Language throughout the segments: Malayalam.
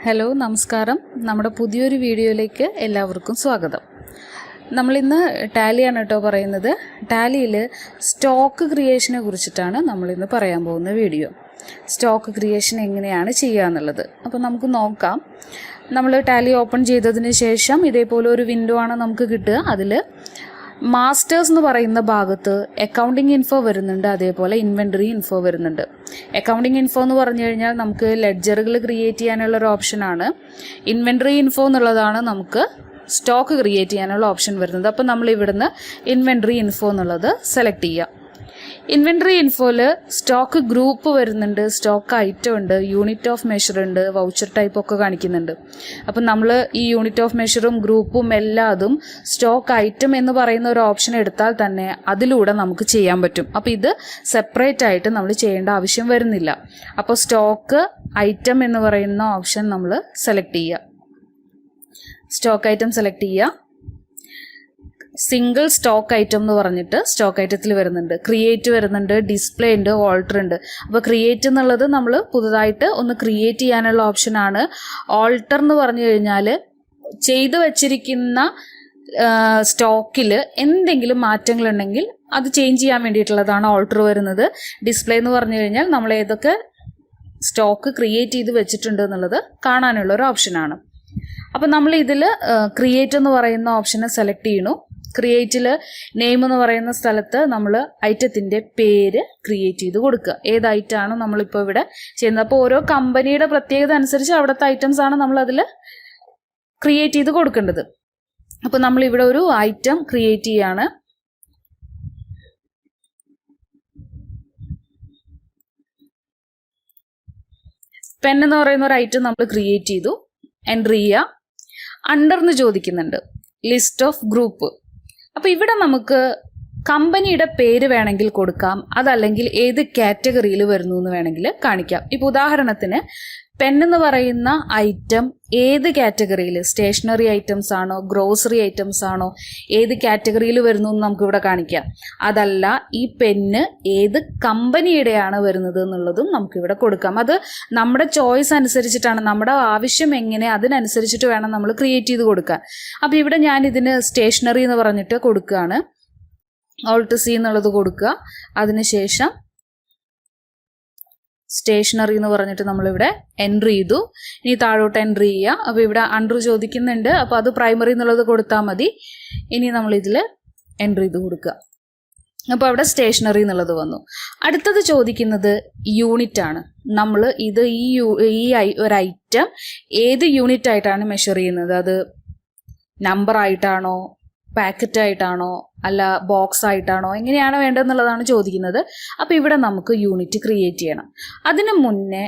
ഹലോ നമസ്കാരം. നമ്മുടെ പുതിയൊരു വീഡിയോയിലേക്ക് എല്ലാവർക്കും സ്വാഗതം. നമ്മളിന്ന് ടാലിയാണ് കേട്ടോ പറയുന്നത്. ടാലിയിൽ സ്റ്റോക്ക് ക്രിയേഷനെ കുറിച്ചിട്ടാണ് നമ്മളിന്ന് പറയാൻ പോകുന്ന വീഡിയോ. സ്റ്റോക്ക് ക്രിയേഷൻ എങ്ങനെയാണ് ചെയ്യുക എന്നുള്ളത് അപ്പോൾ നമുക്ക് നോക്കാം. നമ്മൾ ടാലി ഓപ്പൺ ചെയ്തതിന് ശേഷം ഇതേപോലെ ഒരു വിൻഡോ ആണ് നമുക്ക് കിട്ടുക. അതിൽ മാസ്റ്റേഴ്സ് എന്ന് പറയുന്ന ഭാഗത്ത് അക്കൗണ്ടിങ് ഇൻഫോ വരുന്നുണ്ട്, അതേപോലെ ഇൻവെൻ്ററി ഇൻഫോ വരുന്നുണ്ട്. അക്കൗണ്ടിങ് ഇൻഫോ എന്ന് പറഞ്ഞു കഴിഞ്ഞാൽ നമുക്ക് ലെഡ്ജറുകൾ ക്രിയേറ്റ് ചെയ്യാനുള്ള ഒരു ഓപ്ഷനാണ്. ഇൻവെൻ്ററി ഇൻഫോ എന്നുള്ളതാണ് നമുക്ക് സ്റ്റോക്ക് ക്രിയേറ്റ് ചെയ്യാനുള്ള ഓപ്ഷൻ വരുന്നത്. അപ്പോൾ നമ്മൾ ഇവിടുന്ന് ഇൻവെൻ്ററി ഇൻഫോ എന്നുള്ളത് സെലക്ട് ചെയ്യുക. ഇൻവെൻ്ററി ഇൻഫോയിൽ സ്റ്റോക്ക് ഗ്രൂപ്പ് വരുന്നുണ്ട്, സ്റ്റോക്ക് ഐറ്റം ഉണ്ട്, യൂണിറ്റ് ഓഫ് മെഷർ ഉണ്ട്, വൗച്ചർ ടൈപ്പ് ഒക്കെ കാണിക്കുന്നുണ്ട്. അപ്പം നമ്മൾ ഈ യൂണിറ്റ് ഓഫ് മെഷറും ഗ്രൂപ്പും എല്ലാതും സ്റ്റോക്ക് ഐറ്റം എന്ന് പറയുന്ന ഒരു ഓപ്ഷൻ എടുത്താൽ തന്നെ അതിലൂടെ നമുക്ക് ചെയ്യാൻ പറ്റും. അപ്പോൾ ഇത് സെപ്പറേറ്റ് ആയിട്ട് നമ്മൾ ചെയ്യേണ്ട ആവശ്യം വരുന്നില്ല. അപ്പോൾ സ്റ്റോക്ക് ഐറ്റം എന്ന് പറയുന്ന ഓപ്ഷൻ നമ്മൾ സെലക്ട് ചെയ്യുക. സ്റ്റോക്ക് ഐറ്റം സെലക്ട് ചെയ്യുക. സിംഗിൾ സ്റ്റോക്ക് ഐറ്റം എന്ന് പറഞ്ഞിട്ട് സ്റ്റോക്ക് ഐറ്റത്തിൽ വരുന്നുണ്ട്. ക്രിയേറ്റ് വരുന്നുണ്ട്, ഡിസ്പ്ലേ ഉണ്ട്, ഓൾട്ടർ ഉണ്ട്. അപ്പോൾ ക്രിയേറ്റ് എന്നുള്ളത് നമ്മൾ പുതുതായിട്ട് ഒന്ന് ക്രിയേറ്റ് ചെയ്യാനുള്ള ഓപ്ഷനാണ്. ഓൾട്ടർ എന്ന് പറഞ്ഞു കഴിഞ്ഞാൽ ചെയ്തു വച്ചിരിക്കുന്ന സ്റ്റോക്കിൽ എന്തെങ്കിലും മാറ്റങ്ങളുണ്ടെങ്കിൽ അത് ചേഞ്ച് ചെയ്യാൻ വേണ്ടിയിട്ടുള്ളതാണ് ഓൾട്ടർ വരുന്നത്. ഡിസ്പ്ലേ എന്ന് പറഞ്ഞു കഴിഞ്ഞാൽ നമ്മൾ ഏതൊക്കെ സ്റ്റോക്ക് ക്രിയേറ്റ് ചെയ്ത് വെച്ചിട്ടുണ്ട് എന്നുള്ളത് കാണാനുള്ള ഒരു ഓപ്ഷനാണ്. അപ്പം നമ്മൾ ഇതിൽ ക്രിയേറ്റ് എന്ന് പറയുന്ന ഓപ്ഷനെ സെലക്ട് ചെയ്യണു. ക്രിയേറ്റിൽ നെയിം എന്ന് പറയുന്ന സ്ഥലത്ത് നമ്മൾ ഐറ്റത്തിൻ്റെ പേര് ക്രിയേറ്റ് ചെയ്ത് കൊടുക്കുക. ഏത് ഐറ്റമാണോ നമ്മളിപ്പോൾ ഇവിടെ ചെയ്യുന്നത്. അപ്പോൾ ഓരോ കമ്പനിയുടെ പ്രത്യേകത അനുസരിച്ച് അവിടുത്തെ ഐറ്റംസ് ആണ് നമ്മൾ അതിൽ ക്രിയേറ്റ് ചെയ്ത് കൊടുക്കേണ്ടത്. അപ്പോൾ നമ്മളിവിടെ ഒരു ഐറ്റം ക്രിയേറ്റ് ചെയ്യാണ്. പെൻ എന്ന് പറയുന്ന ഒരു ഐറ്റം നമ്മൾ ക്രിയേറ്റ് ചെയ്തു. എൻ്റർ ചെയ്യുക. അണ്ടർന്ന് ചോദിക്കുന്നുണ്ട് ലിസ്റ്റ് ഓഫ് ഗ്രൂപ്പ്. അപ്പോൾ ഇവിടെ നമുക്ക് കമ്പനിയുടെ പേര് വേണമെങ്കിൽ കൊടുക്കാം, അതല്ലെങ്കിൽ ഏത് കാറ്റഗറിയിൽ വരുന്നു എന്ന് വേണമെങ്കിൽ കാണിക്കാം. ഇപ്പോൾ ഉദാഹരണത്തിന് പെൻ എന്ന് പറയുന്ന ഐറ്റം ഏത് കാറ്റഗറിയിൽ, സ്റ്റേഷനറി ഐറ്റംസ് ആണോ, ഗ്രോസറി ഐറ്റംസ് ആണോ, ഏത് കാറ്റഗറിയിൽ വരുന്നു എന്ന് നമുക്കിവിടെ കാണിക്കാം. അതല്ല ഈ പെന്ന് ഏത് കമ്പനിയുടെയാണ് വരുന്നത് എന്നുള്ളതും നമുക്കിവിടെ കൊടുക്കാം. അത് നമ്മുടെ ചോയ്സ് അനുസരിച്ചിട്ടാണ്, നമ്മുടെ ആവശ്യം എങ്ങനെ അതിനനുസരിച്ചിട്ട് വേണം നമ്മൾ ക്രിയേറ്റ് ചെയ്ത് കൊടുക്കാൻ. അപ്പോൾ ഇവിടെ ഞാൻ ഇതിന് സ്റ്റേഷനറി എന്ന് പറഞ്ഞിട്ട് കൊടുക്കുകയാണ്. ഓൾട്ട് സി എന്നുള്ളത് കൊടുക്കുക. അതിനുശേഷം സ്റ്റേഷനറി എന്ന് പറഞ്ഞിട്ട് നമ്മളിവിടെ എൻ്റർ ചെയ്തു. ഇനി താഴോട്ട് എൻ്റർ ചെയ്യുക. അപ്പോൾ ഇവിടെ അണ്ടർ ചോദിക്കുന്നുണ്ട്, അപ്പോൾ അത് പ്രൈമറി എന്നുള്ളത് കൊടുത്താൽ മതി. ഇനി നമ്മളിതിൽ എൻ്റർ ചെയ്ത് കൊടുക്കുക. അപ്പോൾ അവിടെ സ്റ്റേഷനറി എന്നുള്ളത് വന്നു. അടുത്തത് ചോദിക്കുന്നത് യൂണിറ്റ് ആണ്. നമ്മൾ ഇത് ഈ ഒരു ഐറ്റം ഏത് യൂണിറ്റ് ആയിട്ടാണ് മെഷർ ചെയ്യുന്നത്. അത് നമ്പർ ആയിട്ടാണോ, പാക്കറ്റ് ആയിട്ടാണോ, അല്ല ബോക്സ് ആയിട്ടാണോ, എങ്ങനെയാണ് വേണ്ടതെന്നുള്ളതാണ് ചോദിക്കുന്നത്. അപ്പോൾ ഇവിടെ നമുക്ക് യൂണിറ്റ് ക്രിയേറ്റ് ചെയ്യണം. അതിന് മുന്നേ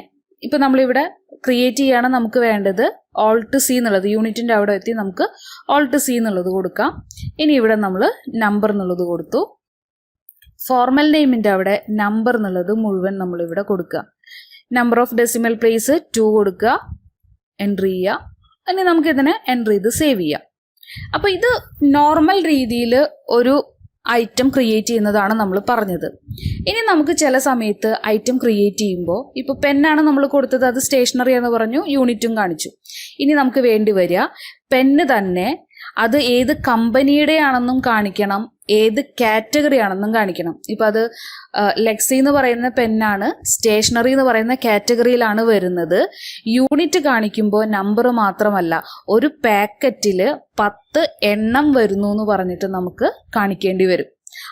ഇപ്പോൾ നമ്മളിവിടെ ക്രിയേറ്റ് ചെയ്യാണ് നമുക്ക് വേണ്ടത് ഓൾട്ട് സി എന്നുള്ളത്. യൂണിറ്റിൻ്റെ അവിടെ എത്തി നമുക്ക് ഓൾട്ട് സി എന്നുള്ളത് കൊടുക്കാം. ഇനി ഇവിടെ നമ്മൾ നമ്പർ എന്നുള്ളത് കൊടുത്തു. ഫോർമൽ നെയിമിൻ്റെ അവിടെ നമ്പർ എന്നുള്ളത് മുഴുവൻ നമ്മളിവിടെ കൊടുക്കുക. നമ്പർ ഓഫ് ഡെസിമൽ പ്ലേസ് 2 കൊടുക്കുക. എൻ്റർ ചെയ്യുക. ഇനി നമുക്കിതിനെ എൻ്റർ ചെയ്ത് സേവ് ചെയ്യാം. അപ്പോൾ ഇത് നോർമൽ രീതിയിൽ ഒരു ഐറ്റം ക്രിയേറ്റ് ചെയ്യുന്നതാണ് നമ്മൾ പറഞ്ഞത്. ഇനി നമുക്ക് ചില സമയത്ത് ഐറ്റം ക്രിയേറ്റ് ചെയ്യുമ്പോൾ ഇപ്പോൾ പെന്നാണ് നമ്മൾ കൊടുത്തത്, അത് സ്റ്റേഷനറി എന്ന് പറഞ്ഞു, യൂണിറ്റും കാണിച്ചു. ഇനി നമുക്ക് വേണ്ടി വരിക പെന്ന് തന്നെ അത് ഏത് കമ്പനിയുടെ ആണെന്നും കാണിക്കണം, ഏത് കാറ്റഗറി ആണെന്നും കാണിക്കണം. ഇപ്പം അത് ലെക്സി എന്ന് പറയുന്ന പെന്നാണ്, സ്റ്റേഷനറി എന്ന് പറയുന്ന കാറ്റഗറിയിലാണ് വരുന്നത്. യൂണിറ്റ് കാണിക്കുമ്പോൾ നമ്പർ മാത്രമല്ല, ഒരു പാക്കറ്റിൽ 10 എണ്ണം വരുന്നു എന്ന് പറഞ്ഞിട്ട് നമുക്ക് കാണിക്കേണ്ടി വരും.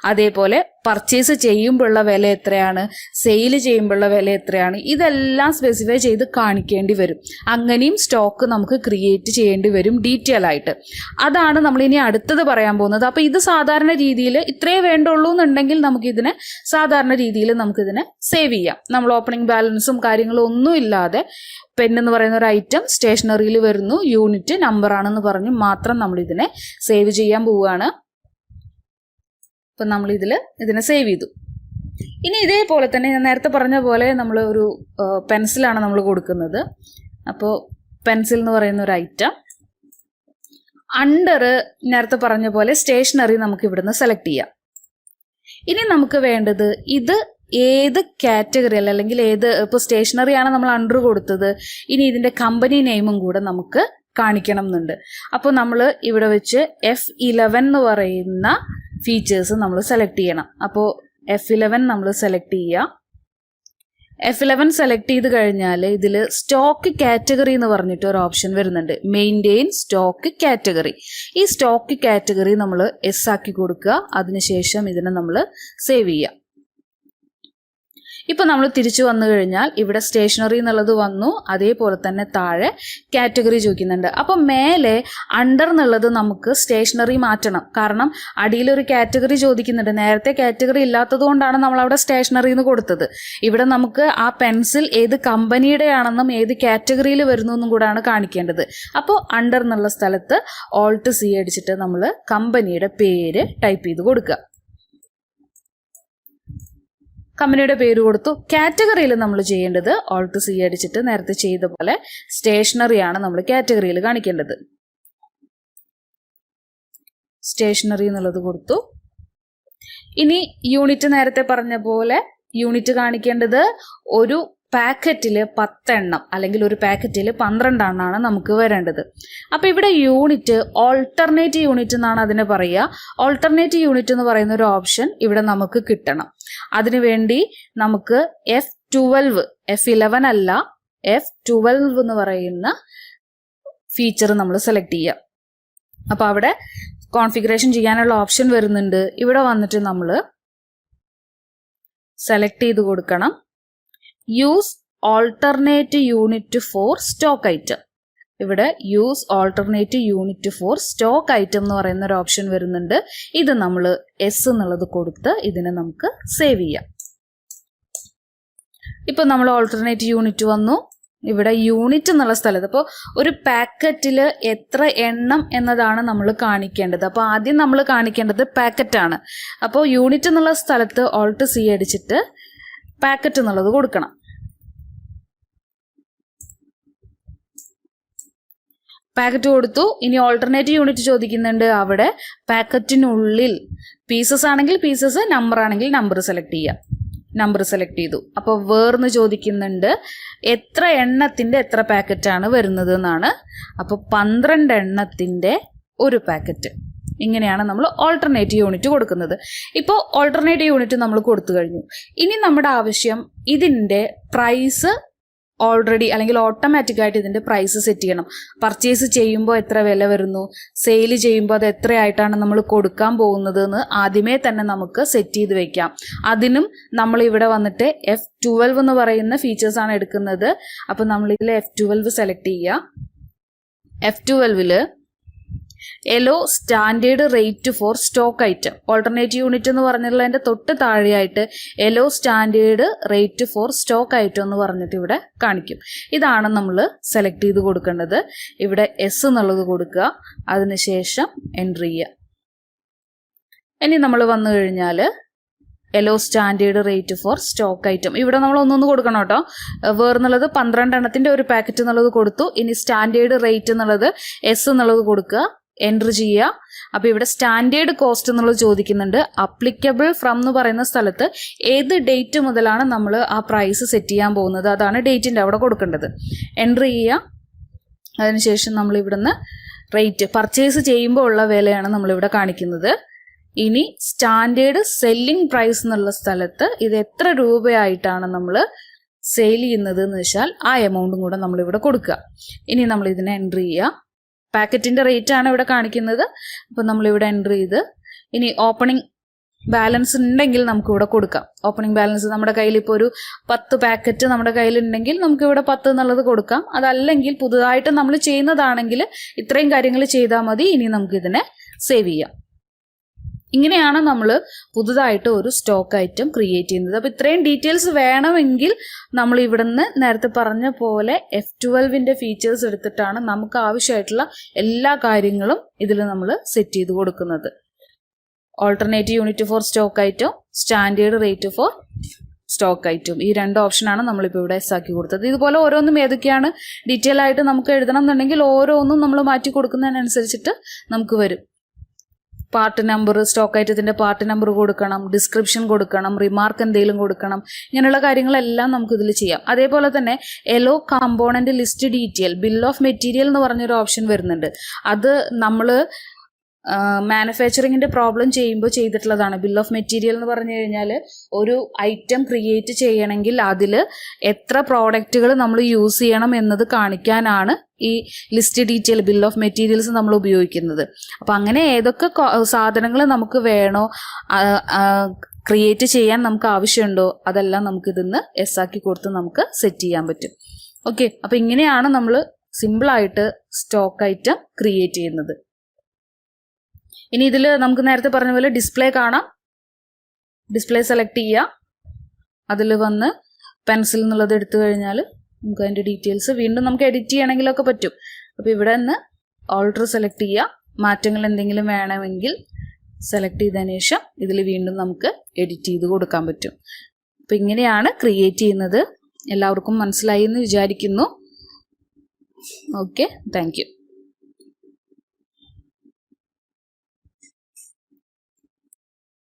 അതേപോലെ പർച്ചേസ് ചെയ്യുമ്പോഴുള്ള വില എത്രയാണ്, സെയിൽ ചെയ്യുമ്പോഴുള്ള വില എത്രയാണ്, ഇതെല്ലാം സ്പെസിഫൈ ചെയ്ത് കാണിക്കേണ്ടി വരും. അങ്ങനെയും സ്റ്റോക്ക് നമുക്ക് ക്രിയേറ്റ് ചെയ്യേണ്ടി വരും ഡീറ്റെയിൽ ആയിട്ട്. അതാണ് നമ്മൾ ഇനി അടുത്തത് പറയാൻ പോകുന്നത്. അപ്പോൾ ഇത് സാധാരണ രീതിയിൽ ഇത്രയേ വേണ്ടുള്ളൂ എന്നുണ്ടെങ്കിൽ നമുക്കിതിനെ സാധാരണ രീതിയിൽ നമുക്കിതിനെ സേവ് ചെയ്യാം. നമ്മൾ ഓപ്പണിംഗ് ബാലൻസും കാര്യങ്ങളും ഒന്നും ഇല്ലാതെ പെൻ എന്ന് പറയുന്ന ഒരു ഐറ്റം സ്റ്റേഷനറിയിൽ വരുന്നു, യൂണിറ്റ് നമ്പർ ആണെന്ന് പറഞ്ഞ് മാത്രം നമ്മളിതിനെ സേവ് ചെയ്യാൻ പോവുകയാണ്. അപ്പം ഇതിനെ സേവ് ചെയ്തു. ഇനി ഇതേപോലെ തന്നെ ഞാൻ നേരത്തെ പറഞ്ഞ പോലെ നമ്മൾ ഒരു പെൻസിലാണ് നമ്മൾ കൊടുക്കുന്നത്. അപ്പോൾ പെൻസിൽ എന്ന് പറയുന്ന ഒരു ഐറ്റം. അണ്ടർ നേരത്തെ പറഞ്ഞ പോലെ സ്റ്റേഷനറി നമുക്ക് ഇവിടുന്ന് സെലക്ട് ചെയ്യാം. ഇനി നമുക്ക് വേണ്ടത് ഇത് ഏത് കാറ്റഗറിയിൽ അല്ലെങ്കിൽ ഇപ്പോൾ സ്റ്റേഷനറി ആണ് നമ്മൾ അണ്ടർ കൊടുത്തത്, ഇനി ഇതിൻ്റെ കമ്പനി നെയിമും കൂടെ നമുക്ക് കാണിക്കണം എന്നുണ്ട്. അപ്പോൾ നമ്മൾ ഇവിടെ വെച്ച് F11 എന്ന് പറയുന്ന ഫീച്ചേഴ്സ് നമ്മൾ സെലക്ട് ചെയ്യണം. അപ്പോൾ F11 നമ്മൾ സെലക്ട് ചെയ്യുക. F11 സെലക്ട് ചെയ്ത് കഴിഞ്ഞാൽ ഇതിൽ സ്റ്റോക്ക് കാറ്റഗറി എന്ന് പറഞ്ഞിട്ട് ഒരു ഓപ്ഷൻ വരുന്നുണ്ട്, മെയിൻറ്റെയിൻ സ്റ്റോക്ക് കാറ്റഗറി. ഈ സ്റ്റോക്ക് കാറ്റഗറി നമ്മൾ എസ് ആക്കി കൊടുക്കുക. അതിനുശേഷം ഇതിനെ നമ്മൾ സേവ് ചെയ്യുക. ഇപ്പം നമ്മൾ തിരിച്ചു വന്നു കഴിഞ്ഞാൽ ഇവിടെ സ്റ്റേഷനറി എന്നുള്ളത് വന്നു, അതേപോലെ തന്നെ താഴെ കാറ്റഗറി ചോദിക്കുന്നുണ്ട്. അപ്പം മേലെ അണ്ടർ എന്നുള്ളത് നമുക്ക് സ്റ്റേഷനറി മാറ്റണം, കാരണം അടിയിലൊരു കാറ്റഗറി ചോദിക്കുന്നുണ്ട്. നേരത്തെ കാറ്റഗറി ഇല്ലാത്തത് കൊണ്ടാണ് നമ്മൾ അവിടെ സ്റ്റേഷനറി എന്ന് കൊടുത്തത്. ഇവിടെ നമുക്ക് ആ പെൻസിൽ ഏത് കമ്പനിയുടെ ആണെന്നും ഏത് കാറ്റഗറിയിൽ വരുന്നു എന്നും കൂടാണ് കാണിക്കേണ്ടത്. അപ്പോൾ അണ്ടർ എന്നുള്ള സ്ഥലത്ത് Alt C അടിച്ചിട്ട് നമ്മൾ കമ്പനിയുടെ പേര് ടൈപ്പ് ചെയ്ത് കൊടുക്കുക. കമ്പനിയുടെ പേര് കൊടുത്തു. കാറ്റഗറിയിൽ നമ്മൾ ചെയ്യേണ്ടത് Alt C അടിച്ചിട്ട് നേരത്തെ ചെയ്ത പോലെ സ്റ്റേഷനറിയാണ് നമ്മൾ കാറ്റഗറിയിൽ കാണിക്കേണ്ടത്. സ്റ്റേഷനറി എന്നുള്ളത് കൊടുത്തു. ഇനി യൂണിറ്റ് നേരത്തെ പറഞ്ഞ പോലെ യൂണിറ്റ് കാണിക്കേണ്ടത് ഒരു പാക്കറ്റിൽ 10 എണ്ണം അല്ലെങ്കിൽ ഒരു പാക്കറ്റിൽ 12 എണ്ണമാണ് നമുക്ക് വരേണ്ടത്. അപ്പോൾ ഇവിടെ യൂണിറ്റ് ഓൾട്ടർനേറ്റ് യൂണിറ്റ് എന്നാണ് അതിനെ പറയുക. ഓൾട്ടർനേറ്റ് യൂണിറ്റ് എന്ന് പറയുന്ന ഒരു ഓപ്ഷൻ ഇവിടെ നമുക്ക് കിട്ടണം. അതിനുവേണ്ടി നമുക്ക് F11 അല്ല F12 എന്ന് പറയുന്ന ഫീച്ചർ നമ്മൾ സെലക്ട് ചെയ്യുക. അപ്പോൾ അവിടെ കോൺഫിഗറേഷൻ ചെയ്യാനുള്ള ഓപ്ഷൻ വരുന്നുണ്ട്. ഇവിടെ വന്നിട്ട് നമ്മൾ സെലക്ട് ചെയ്ത് കൊടുക്കണം use alternate unit for stock item. ഇവിടെ use alternate unit for stock item എന്ന് പറയുന്ന ഒരു ഓപ്ഷൻ വരുന്നുണ്ട്. ഇത് നമ്മൾ എസ് എന്നുള്ളത് കൊടുത്ത് ഇതിനെ നമുക്ക് സേവ് ചെയ്യാം. ഇപ്പം നമ്മൾ ഓൾട്ടർനേറ്റ് യൂണിറ്റ് വന്നു. ഇവിടെ യൂണിറ്റ് എന്നുള്ള സ്ഥലത്ത് ഇപ്പോൾ ഒരു പാക്കറ്റിൽ എത്ര എണ്ണം എന്നതാണ് നമ്മൾ കാണിക്കേണ്ടത്. അപ്പോൾ ആദ്യം നമ്മൾ കാണിക്കേണ്ടത് പാക്കറ്റാണ്. അപ്പോൾ യൂണിറ്റ് എന്നുള്ള സ്ഥലത്ത് Alt C അടിച്ചിട്ട് പാക്കറ്റ് എന്നുള്ളത് കൊടുക്കണം. പാക്കറ്റ് കൊടുത്തു. ഇനി ഓൾട്ടർനേറ്റ് യൂണിറ്റ് ചോദിക്കുന്നുണ്ട്. അവിടെ പാക്കറ്റിനുള്ളിൽ പീസസ് ആണെങ്കിൽ പീസസ്, നമ്പർ ആണെങ്കിൽ നമ്പർ സെലക്ട് ചെയ്യാം. നമ്പർ സെലക്ട് ചെയ്തു. അപ്പോൾ വേർന്ന് ചോദിക്കുന്നുണ്ട് എത്ര എണ്ണത്തിൻ്റെ എത്ര പാക്കറ്റാണ് വരുന്നത് എന്നാണ്. അപ്പോൾ 12 എണ്ണത്തിൻ്റെ ഒരു പാക്കറ്റ്. ഇങ്ങനെയാണ് നമ്മൾ ഓൾട്ടർനേറ്റ് യൂണിറ്റ് കൊടുക്കുന്നത്. ഇപ്പോൾ ഓൾട്ടർനേറ്റ് യൂണിറ്റ് നമ്മൾ കൊടുത്തു കഴിഞ്ഞു. ഇനി നമ്മുടെ ആവശ്യം ഇതിൻ്റെ പ്രൈസ് ഓൾറെഡി അല്ലെങ്കിൽ ഓട്ടോമാറ്റിക്കായിട്ട് ഇതിൻ്റെ പ്രൈസ് സെറ്റ് ചെയ്യണം. പർച്ചേസ് ചെയ്യുമ്പോൾ എത്ര വില വരുന്നു, സെയിൽ ചെയ്യുമ്പോൾ അത് എത്രയായിട്ടാണ് നമ്മൾ കൊടുക്കാൻ പോകുന്നത് എന്ന് ആദ്യമേ തന്നെ നമുക്ക് സെറ്റ് ചെയ്ത് വെക്കാം. അതിനും നമ്മൾ ഇവിടെ വന്നിട്ട് F12 എന്ന് പറയുന്ന ഫീച്ചേഴ്സാണ് എടുക്കുന്നത്. അപ്പോൾ നമ്മളിതിൽ F12 സെലക്ട് ചെയ്യുക. F12ൽ allow standard rate for stock item. Alternate unit എന്ന് പറഞ്ഞിട്ടുള്ളതിൻ്റെ തൊട്ട് താഴെയായിട്ട് allow standard rate for stock item എന്ന് പറഞ്ഞിട്ട് ഇവിടെ കാണിക്കും. ഇതാണ് നമ്മൾ സെലക്ട് ചെയ്ത് കൊടുക്കേണ്ടത്. ഇവിടെ എസ് എന്നുള്ളത് കൊടുക്കുക. അതിനുശേഷം എൻ്റർ ചെയ്യുക. ഇനി നമ്മൾ വന്നു കഴിഞ്ഞാൽ allow standard rate for stock item ഇവിടെ നമ്മൾ ഒന്നൊന്ന് കൊടുക്കണം കേട്ടോ. വേർന്നുള്ളത് 12 എണ്ണത്തിൻ്റെ ഒരു പാക്കറ്റ് എന്നുള്ളത് കൊടുത്തു. ഇനി സ്റ്റാൻഡേർഡ് റേറ്റ് എന്നുള്ളത് എസ് എന്നുള്ളത് കൊടുക്കുക. എൻ്റർ ചെയ്യുക. അപ്പോൾ ഇവിടെ സ്റ്റാൻഡേർഡ് കോസ്റ്റ് എന്നുള്ളത് ചോദിക്കുന്നുണ്ട്. അപ്ലിക്കബിൾ ഫ്രം എന്ന് പറയുന്ന സ്ഥലത്ത് ഏത് ഡേറ്റ് മുതലാണ് നമ്മൾ ആ പ്രൈസ് സെറ്റ് ചെയ്യാൻ പോകുന്നത്, അതാണ് ഡേറ്റിൻ്റെ അവിടെ കൊടുക്കേണ്ടത്. എൻ്റർ ചെയ്യുക. അതിനുശേഷം നമ്മൾ ഇവിടുന്ന് റേറ്റ് പർച്ചേസ് ചെയ്യുമ്പോൾ ഉള്ള വിലയാണ് നമ്മളിവിടെ കാണിക്കുന്നത്. ഇനി സ്റ്റാൻഡേർഡ് സെല്ലിംഗ് പ്രൈസ് എന്നുള്ള സ്ഥലത്ത് ഇത് എത്ര രൂപയായിട്ടാണ് നമ്മൾ സെയിൽ ചെയ്യുന്നത് എന്ന് വെച്ചാൽ ആ എമൗണ്ടും കൂടെ നമ്മളിവിടെ കൊടുക്കുക. ഇനി നമ്മൾ ഇതിനെ എൻ്റർ ചെയ്യുക. പാക്കറ്റിൻ്റെ റേറ്റ് ആണ് ഇവിടെ കാണിക്കുന്നത്. അപ്പോൾ നമ്മളിവിടെ എൻ്റർ ചെയ്ത് ഇനി ഓപ്പണിംഗ് ബാലൻസ് ഉണ്ടെങ്കിൽ നമുക്കിവിടെ കൊടുക്കാം. ഓപ്പണിംഗ് ബാലൻസ് നമ്മുടെ കയ്യിൽ ഇപ്പോൾ ഒരു 10 പാക്കറ്റ് നമ്മുടെ കയ്യിലുണ്ടെങ്കിൽ നമുക്കിവിടെ 10 എന്നുള്ളത് കൊടുക്കാം. അതല്ലെങ്കിൽ പുതുതായിട്ട് നമ്മൾ ചെയ്യുന്നതാണെങ്കിൽ ഇത്രയും കാര്യങ്ങൾ ചെയ്താൽ മതി. ഇനി നമുക്കിതിനെ സേവ് ചെയ്യാം. ഇങ്ങനെയാണ് നമ്മൾ പുതുതായിട്ട് ഒരു സ്റ്റോക്ക് ഐറ്റം ക്രിയേറ്റ് ചെയ്യുന്നത്. അപ്പോൾ ഇത്രയും ഡീറ്റെയിൽസ് വേണമെങ്കിൽ നമ്മൾ ഇവിടുന്ന് നേരത്തെ പറഞ്ഞ പോലെ F12ൻ്റെ ഫീച്ചേഴ്സ് എടുത്തിട്ടാണ് നമുക്ക് ആവശ്യമായിട്ടുള്ള എല്ലാ കാര്യങ്ങളും ഇതിൽ നമ്മൾ സെറ്റ് ചെയ്ത് കൊടുക്കുന്നത്. Alternate unit for stock item, standard rate for stock item, ഈ 2 ഓപ്ഷനാണ് നമ്മളിപ്പോൾ ഇവിടെ എസ് ആക്കി കൊടുത്തത്. ഇതുപോലെ ഓരോന്നും ഏതൊക്കെയാണ് ഡീറ്റെയിൽ ആയിട്ട് നമുക്ക് എഴുതണം എന്നുണ്ടെങ്കിൽ ഓരോന്നും നമ്മൾ മാറ്റി കൊടുക്കുന്നതിനനുസരിച്ചിട്ട് നമുക്ക് വരും. പാർട്ട് നമ്പർ, സ്റ്റോക്ക് ഐറ്റത്തിൻ്റെ പാർട്ട് നമ്പർ കൊടുക്കണം, ഡിസ്ക്രിപ്ഷൻ കൊടുക്കണം, റിമാർക്ക് എന്തെങ്കിലും കൊടുക്കണം. ഇങ്ങനെയുള്ള കാര്യങ്ങളെല്ലാം നമുക്കിതിൽ ചെയ്യാം. അതേപോലെ തന്നെ allow component list detail, bill of material എന്ന് പറഞ്ഞൊരു ഓപ്ഷൻ വരുന്നുണ്ട്. അത് നമ്മൾ മാനുഫാക്ചറിങ്ങിൻ്റെ പ്രോബ്ലം ചെയ്യുമ്പോൾ ചെയ്തിട്ടുള്ളതാണ്. ബിൽ ഓഫ് മെറ്റീരിയൽ എന്ന് പറഞ്ഞു കഴിഞ്ഞാൽ ഒരു ഐറ്റം ക്രിയേറ്റ് ചെയ്യണമെങ്കിൽ അതിൽ എത്ര പ്രോഡക്റ്റുകൾ നമ്മൾ യൂസ് ചെയ്യണം എന്നത് കാണിക്കാനാണ് ഈ list detail, bill of materials നമ്മൾ ഉപയോഗിക്കുന്നത്. അപ്പോൾ അങ്ങനെ ഏതൊക്കെ സാധനങ്ങൾ നമുക്ക് വേണോ, ക്രിയേറ്റ് ചെയ്യാൻ നമുക്ക് ആവശ്യമുണ്ടോ, അതെല്ലാം നമുക്കിതിന്ന് എസ് ആക്കി കൊടുത്ത് നമുക്ക് സെറ്റ് ചെയ്യാൻ പറ്റും. ഓക്കെ, അപ്പോൾ ഇങ്ങനെയാണ് നമ്മൾ സിമ്പിളായിട്ട് സ്റ്റോക്ക് ഐറ്റം ക്രിയേറ്റ് ചെയ്യുന്നത്. ഇനി ഇതിൽ നമുക്ക് നേരത്തെ പറഞ്ഞ പോലെ ഡിസ്പ്ലേ കാണാം. ഡിസ്പ്ലേ സെലക്ട് ചെയ്യുക, അതിൽ വന്ന് പെൻസിൽ എന്നുള്ളത് എടുത്തു കഴിഞ്ഞാൽ നമുക്ക് അതിൻ്റെ ഡീറ്റെയിൽസ് വീണ്ടും നമുക്ക് എഡിറ്റ് ചെയ്യണമെങ്കിലൊക്കെ പറ്റും. അപ്പോൾ ഇവിടെ നിന്ന് ഓൾട്ടർ സെലക്ട് ചെയ്യുക, മാറ്റങ്ങൾ എന്തെങ്കിലും വേണമെങ്കിൽ സെലക്ട് ചെയ്തതിന് ശേഷം ഇതിൽ വീണ്ടും നമുക്ക് എഡിറ്റ് ചെയ്ത് കൊടുക്കാൻ പറ്റും. അപ്പോൾ ഇങ്ങനെയാണ് ക്രിയേറ്റ് ചെയ്യുന്നത്. എല്ലാവർക്കും മനസ്സിലായി എന്ന് വിചാരിക്കുന്നു. Okay, thank you.